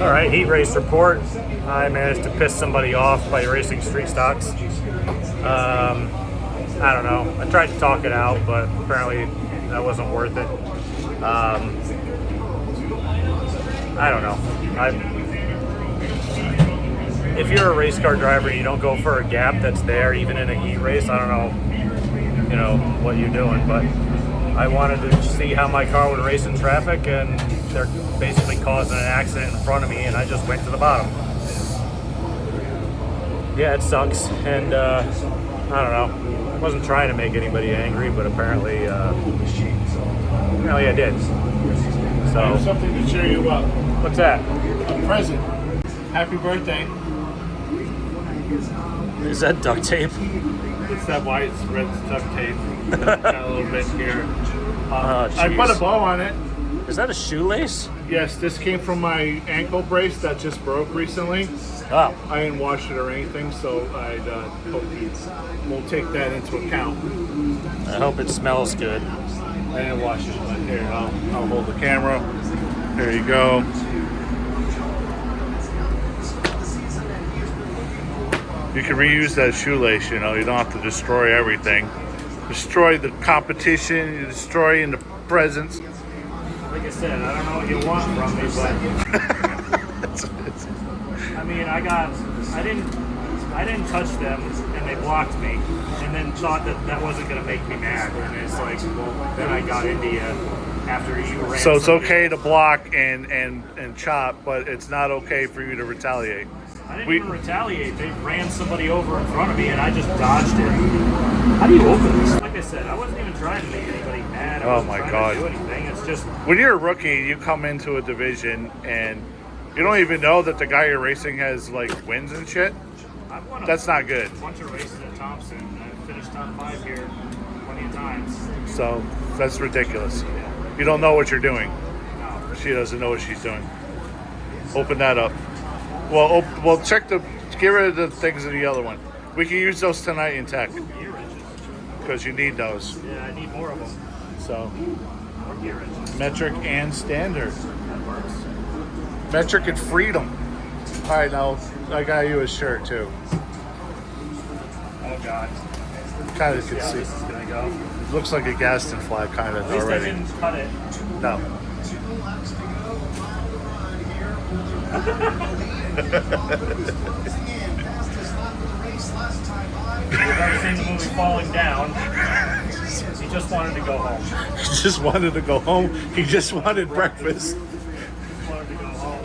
Speaker 2: All right, heat race report. I managed to piss somebody off by racing street stocks. I don't know. I tried to talk it out, but apparently that wasn't worth it. I don't know. If you're a race car driver and you don't go for a gap that's there, even in a heat race, I don't know, what you're doing, but I wanted to see how my car would race in traffic, and they're basically causing an accident in front of me, and I just went to the bottom. Yeah, it sucks, and I don't know. I wasn't trying to make anybody angry, but apparently I did. So
Speaker 3: I have something to cheer you up.
Speaker 2: What's that?
Speaker 3: A present. Happy birthday.
Speaker 2: Is that duct tape?
Speaker 3: It's that white red duct tape. Got a little bit here. I
Speaker 2: jeez.
Speaker 3: put a bow on it.
Speaker 2: Is that a shoelace?
Speaker 3: Yes, this came from my ankle brace that just broke recently.
Speaker 2: Oh.
Speaker 3: I didn't wash it or anything, so I hope you will take that into account.
Speaker 2: I hope it smells good.
Speaker 3: I didn't wash it, but here, I'll hold the camera. There you go. You can reuse that shoelace, you don't have to destroy everything. Destroy the competition, you destroy the presents.
Speaker 2: Like I said, I don't know what you want from me, but I mean, I didn't touch them, and they blocked me, and then thought that wasn't going to make me mad, and it's like, well, then I got into you after you ran.
Speaker 3: So it's okay to block and chop, but it's not okay for you to retaliate.
Speaker 2: I didn't even retaliate. They ran somebody over in front of me, and I just dodged it. How do you open this? Like I said, I wasn't even trying to make anybody mad. I wasn't trying to do anything. It's just
Speaker 3: when you're a rookie, you come into a division and you don't even know that the guy you're racing has like wins and shit. That's not good.
Speaker 2: A bunch of races at Thompson. I've finished top 5 here plenty of times.
Speaker 3: So that's ridiculous. You don't know what you're doing.
Speaker 2: No.
Speaker 3: She doesn't know what she's doing. Open that up. Well, get rid of the things in the other one. We can use those tonight in tech.
Speaker 2: Gear wrenches.
Speaker 3: Because you need those.
Speaker 2: Yeah, I need more of them.
Speaker 3: So,
Speaker 2: More gear wrenches.
Speaker 3: metric and standard.
Speaker 2: That works.
Speaker 3: Metric and freedom. All right, now I got you a shirt too.
Speaker 2: Oh God.
Speaker 3: Kind of can
Speaker 2: Yeah,
Speaker 3: see.
Speaker 2: this is gonna go.
Speaker 3: It looks like a Gaston flag kind of
Speaker 2: At least
Speaker 3: already.
Speaker 2: I didn't cut it.
Speaker 3: No.
Speaker 2: You've ever seen the movie Falling Down? He just wanted to go home.
Speaker 3: He just wanted to go home. He just wanted breakfast.
Speaker 2: He wanted to go home.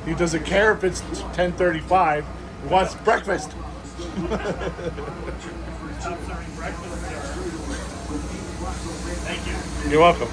Speaker 3: He doesn't care if it's 10:35. He wants breakfast.
Speaker 2: Stop serving breakfast, sir. Thank you.
Speaker 3: You're welcome.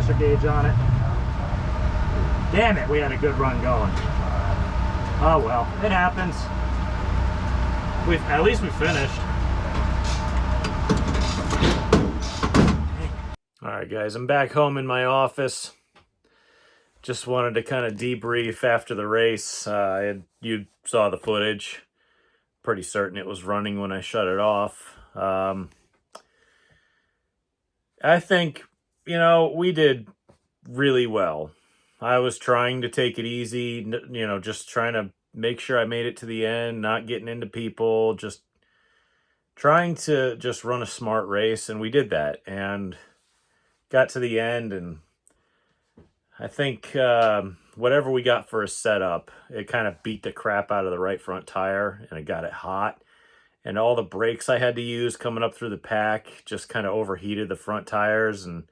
Speaker 2: pressure gauge on it. Damn it, we had a good run going. Oh well, it happens. At least we finished. All right, guys, I'm back home in my office. Just wanted to kind of debrief after the race. You saw the footage. Pretty certain it was running when I shut it off. I think, we did really well. I was trying to take it easy, just trying to make sure I made it to the end, not getting into people, just trying to just run a smart race, and we did that, and got to the end, and I think whatever we got for a setup, it kind of beat the crap out of the right front tire, and it got it hot, and all the brakes I had to use coming up through the pack just kind of overheated the front tires, and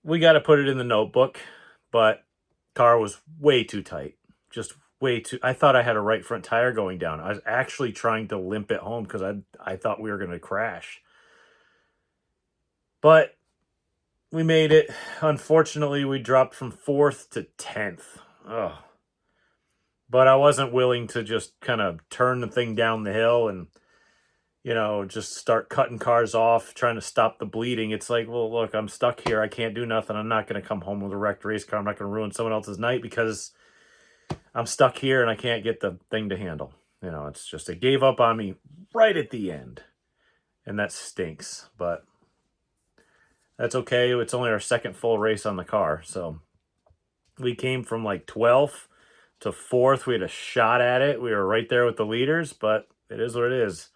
Speaker 2: we got to put it in the notebook, but car was way too tight. Just way too... I thought I had a right front tire going down. I was actually trying to limp it home because I thought we were going to crash. But we made it. Unfortunately, we dropped from 4th to 10th. Ugh. But I wasn't willing to just kind of turn the thing down the hill and, just start cutting cars off, trying to stop the bleeding. It's like, well, look, I'm stuck here. I can't do nothing. I'm not going to come home with a wrecked race car. I'm not going to ruin someone else's night because I'm stuck here and I can't get the thing to handle. It's just, it gave up on me right at the end. And that stinks. But that's okay. It's only our second full race on the car. So we came from like 12th to 4th. We had a shot at it. We were right there with the leaders, but it is what it is.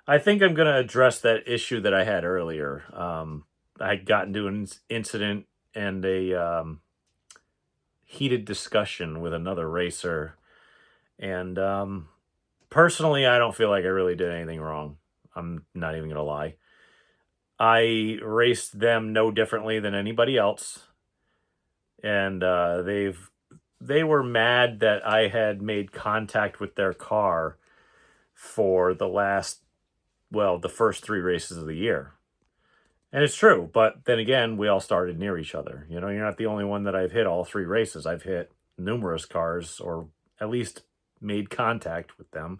Speaker 2: I think I'm going to address that issue that I had earlier. I got into an incident and a heated discussion with another racer. And personally, I don't feel like I really did anything wrong. I'm not even going to lie. I raced them no differently than anybody else. And they were mad that I had made contact with their car for the first 3 races of the year. And it's true, but then again, we all started near each other. You're not the only one that I've hit all 3 races. I've hit numerous cars, or at least made contact with them,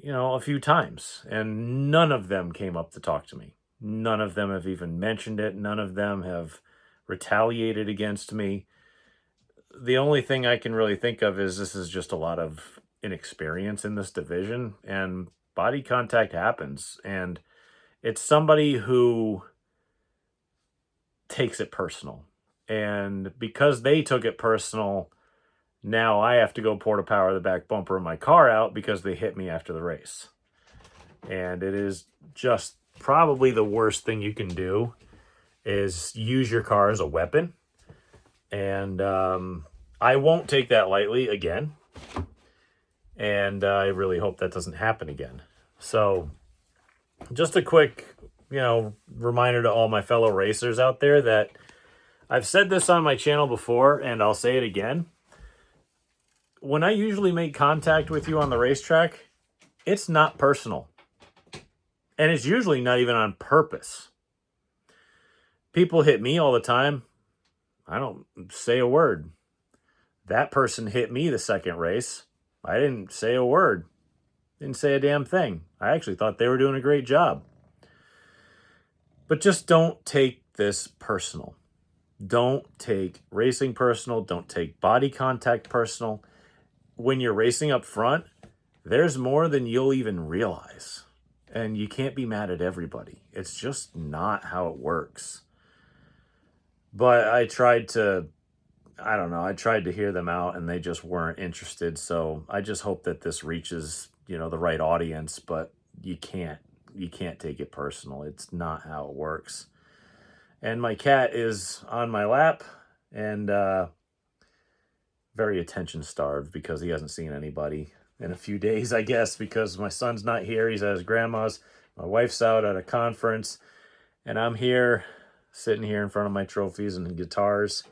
Speaker 2: a few times. And none of them came up to talk to me. None of them have even mentioned it. None of them have retaliated against me. The only thing I can really think of is this is just a lot of inexperience in this division, and body contact happens, and it's somebody who takes it personal. And because they took it personal, now I have to go pour to power the back bumper of my car out because they hit me after the race. And it is just probably the worst thing you can do is use your car as a weapon. And I won't take that lightly again. And I really hope that doesn't happen again. So just a quick, reminder to all my fellow racers out there that I've said this on my channel before, and I'll say it again. When I usually make contact with you on the racetrack, it's not personal. And it's usually not even on purpose. People hit me all the time. I don't say a word. That person hit me the second race. I didn't say a word. Didn't say a damn thing. I actually thought they were doing a great job. But just don't take this personal. Don't take racing personal. Don't take body contact personal. When you're racing up front, there's more than you'll even realize. And you can't be mad at everybody. It's just not how it works. But I tried to hear them out, and they just weren't interested. So I just hope that this reaches, the right audience, but you can't take it personal. It's not how it works. And my cat is on my lap and very attention starved because he hasn't seen anybody in a few days, I guess, because my son's not here. He's at his grandma's. My wife's out at a conference, and I'm here, sitting here in front of my trophies and guitars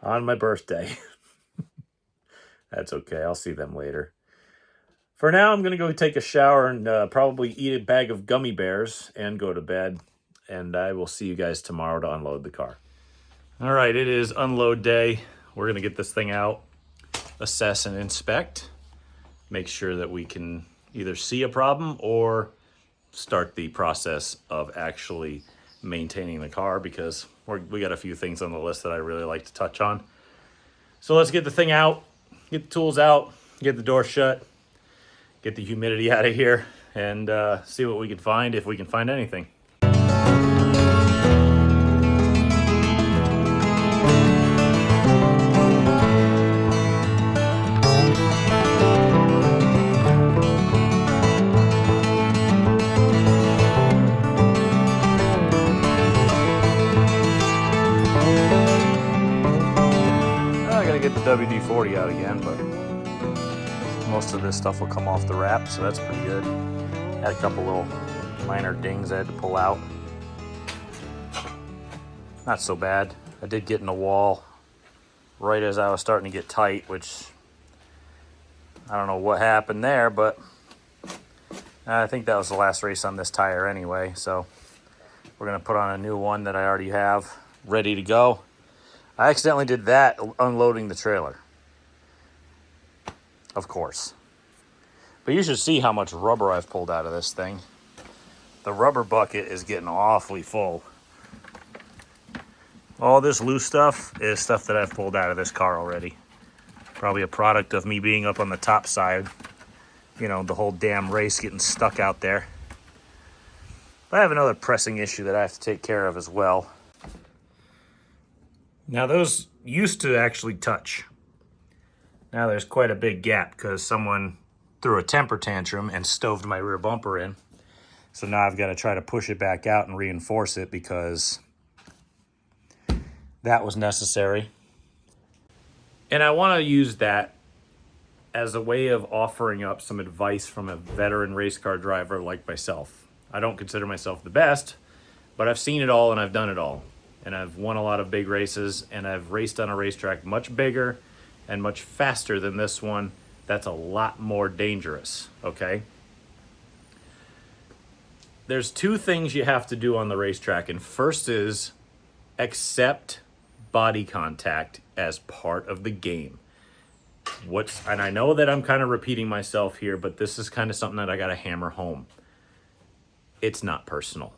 Speaker 2: on my birthday. That's okay. I'll see them later. For now, I'm going to go take a shower and probably eat a bag of gummy bears and go to bed.
Speaker 1: and I will see you guys tomorrow to unload the car. All right, it is unload day. We're gonna get this thing out, assess and inspect, make sure that we can either see a problem or start the process of actually maintaining the car, because we got a few things on the list that I really like to touch on. So let's get the thing out, get the tools out, get the door shut, get the humidity out of here, and see what we can find, if we can find anything. Get the WD-40 out again, but most of this stuff will come off the wrap, so that's pretty good. Had a couple little minor dings I had to pull out. Not so bad. I did get in the wall right as I was starting to get tight, which I don't know what happened there, but I think that was the last race on this tire anyway, so we're gonna put on a new one that I already have ready to go. I accidentally did that unloading the trailer, of course. But you should see how much rubber I've pulled out of this thing. The rubber bucket is getting awfully full. All this loose stuff is stuff that I've pulled out of this car already. Probably a product of me being up on the top side. You know, the whole damn race getting stuck out there. But I have another pressing issue that I have to take care of as well. Now those used to actually touch. Now there's quite a big gap because someone threw a temper tantrum and stoved my rear bumper in. So now I've got to try to push it back out and reinforce it because that was necessary. And I want to use that as a way of offering up some advice from a veteran race car driver like myself. I don't consider myself the best, but I've seen it all and I've done it all. And I've won a lot of big races, and I've raced on a racetrack much bigger and much faster than this one. That's a lot more dangerous, okay? There's two things you have to do on the racetrack, and first is accept body contact as part of the game. And I know that I'm kind of repeating myself here, but this is kind of something that I got to hammer home. It's not personal.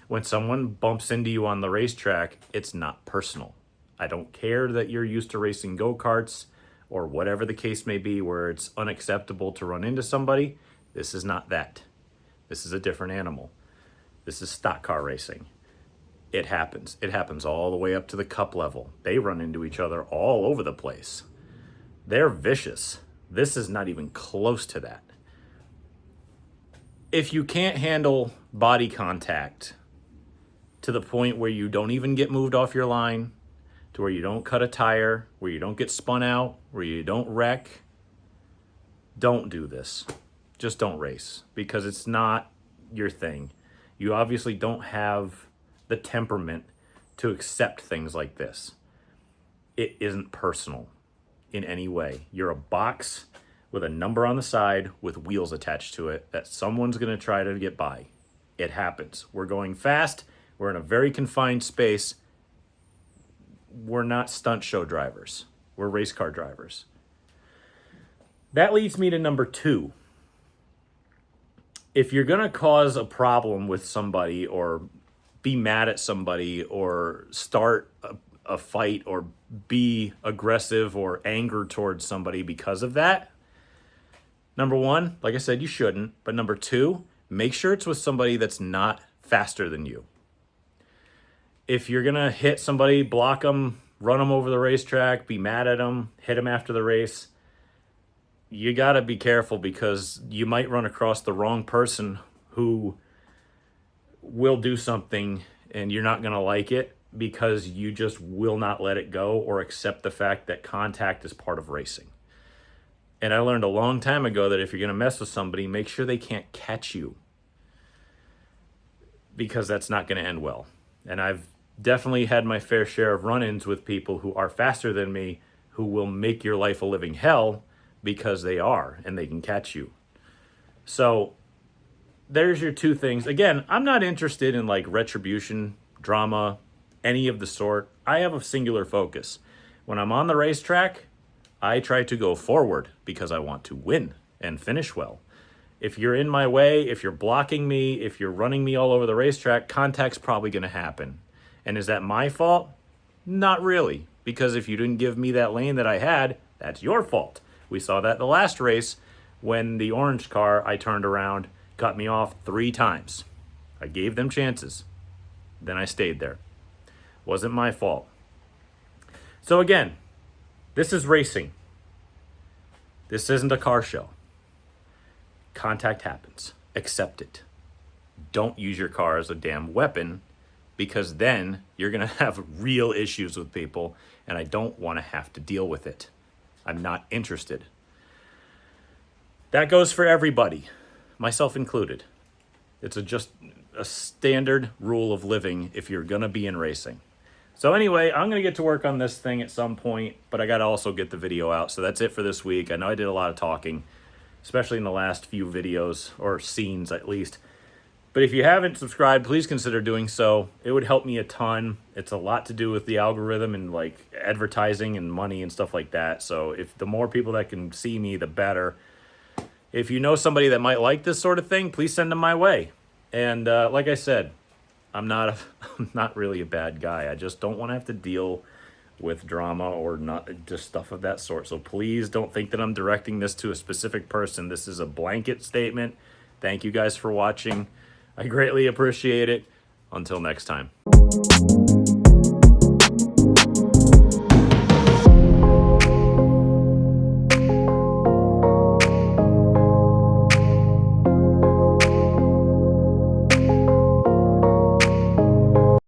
Speaker 1: When someone bumps into you on the racetrack, it's not personal. I don't care that you're used to racing go-karts or whatever the case may be where it's unacceptable to run into somebody. This is not that. This is a different animal. This is stock car racing. It happens. It happens all the way up to the cup level. They run into each other all over the place. They're vicious. This is not even close to that. If you can't handle body contact to the point where you don't even get moved off your line, to where you don't cut a tire, where you don't get spun out, where you don't wreck, don't do this. Just don't race, because it's not your thing. You obviously don't have the temperament to accept things like this. It isn't personal in any way. You're a box with a number on the side with wheels attached to it that someone's gonna try to get by. It happens. We're going fast. We're in a very confined space. We're not stunt show drivers. We're race car drivers. That leads me to number 2. If you're going to cause a problem with somebody or be mad at somebody or start a fight or be aggressive or anger towards somebody because of that, number 1, like I said, you shouldn't. But number 2, make sure it's with somebody that's not faster than you. If you're going to hit somebody, block them, run them over the racetrack, be mad at them, hit them after the race, you got to be careful, because you might run across the wrong person who will do something and you're not going to like it because you just will not let it go or accept the fact that contact is part of racing. And I learned a long time ago that if you're going to mess with somebody, make sure they can't catch you, because that's not going to end well. And I've definitely had my fair share of run-ins with people who are faster than me, who will make your life a living hell because they are, and they can catch you. So there's your two things. Again, I'm not interested in like retribution, drama, any of the sort. I have a singular focus. When I'm on the racetrack, I try to go forward because I want to win and finish well. If you're in my way, if you're blocking me, if you're running me all over the racetrack, contact's probably going to happen. And is that my fault? Not really, because if you didn't give me that lane that I had, that's your fault. We saw that in the last race when the orange car, I turned around, cut me off 3 times. I gave them chances. Then I stayed there. Wasn't my fault. So again, this is racing. This isn't a car show. Contact happens. Accept it. Don't use your car as a damn weapon, because then you're going to have real issues with people, and I don't want to have to deal with it. I'm not interested. That goes for everybody, myself included. It's just a standard rule of living if you're going to be in racing. So anyway, I'm going to get to work on this thing at some point, but I got to also get the video out. So that's it for this week. I know I did a lot of talking, especially in the last few videos, or scenes at least. But if you haven't subscribed, please consider doing so. It would help me a ton. It's a lot to do with the algorithm and like advertising and money and stuff like that. So if the more people that can see me, the better. If you know somebody that might like this sort of thing, please send them my way. And like I said, I'm not really a bad guy. I just don't want to have to deal with drama or not, just stuff of that sort. So please don't think that I'm directing this to a specific person. This is a blanket statement. Thank you guys for watching. I greatly appreciate it. Until next time.